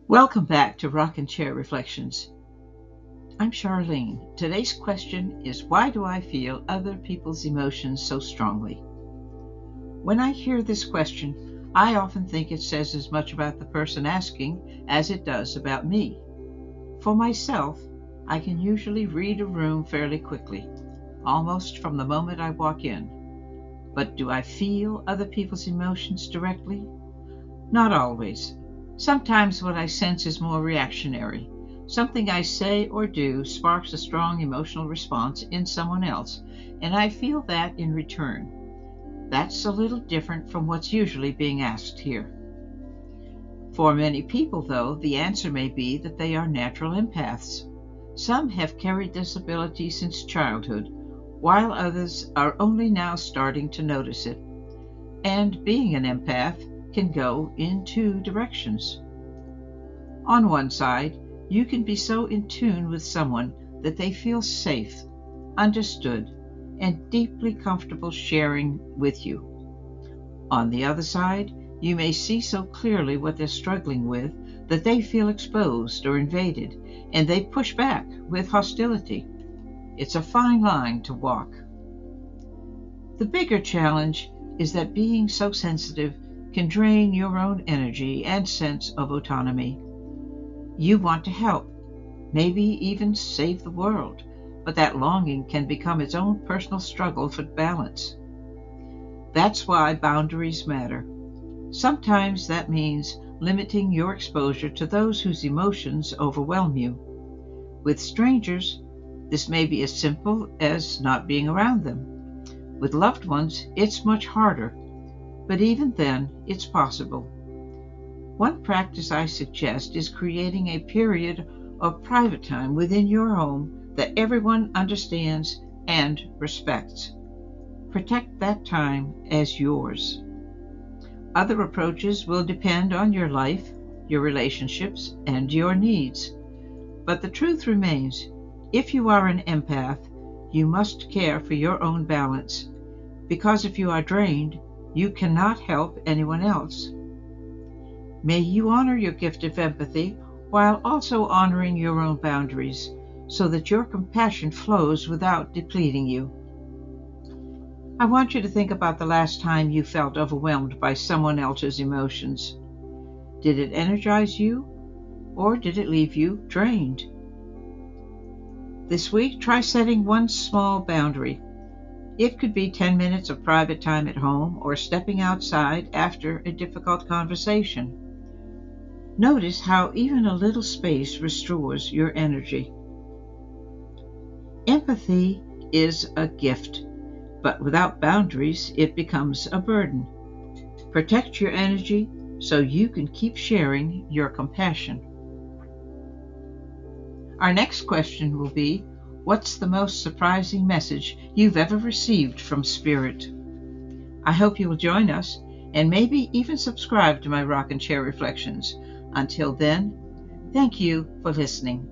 Welcome back to Rockin Chair Reflections. I'm Charlene. Today's question is, why do I feel other people's emotions so strongly? When I hear this question, I often think it says as much about the person asking as it does about me. For myself, I can usually read a room fairly quickly, almost from the moment I walk in. But do I feel other people's emotions directly? Not always. Sometimes what I sense is more reactionary. Something I say or do sparks a strong emotional response in someone else, and I feel that in return. That's a little different from what's usually being asked here. For many people, though, the answer may be that they are natural empaths. Some have carried this ability since childhood, while others are only now starting to notice it. And being an empath can go in two directions. On one side, you can be so in tune with someone that they feel safe, understood, and deeply comfortable sharing with you. On the other side, you may see so clearly what they're struggling with that they feel exposed or invaded, and they push back with hostility. It's a fine line to walk. The bigger challenge is that being so sensitive can drain your own energy and sense of autonomy. You want to help, maybe even save the world, but that longing can become its own personal struggle for balance. That's why boundaries matter. Sometimes that means limiting your exposure to those whose emotions overwhelm you. With strangers, this may be as simple as not being around them. With loved ones, it's much harder, but even then, it's possible. One practice I suggest is creating a period of private time within your home that everyone understands and respects. Protect that time as yours. Other approaches will depend on your life, your relationships, and your needs. But the truth remains, if you are an empath, you must care for your own balance, because if you are drained, you cannot help anyone else. May you honor your gift of empathy while also honoring your own boundaries, so that your compassion flows without depleting you. I want you to think about the last time you felt overwhelmed by someone else's emotions. Did it energize you, or did it leave you drained? This week, try setting one small boundary. It could be 10 minutes of private time at home or stepping outside after a difficult conversation. Notice how even a little space restores your energy. Empathy is a gift, but without boundaries, it becomes a burden. Protect your energy so you can keep sharing your compassion. Our next question will be, what's the most surprising message you've ever received from Spirit? I hope you will join us and maybe even subscribe to my Rockin Chair Reflections. Until then, thank you for listening.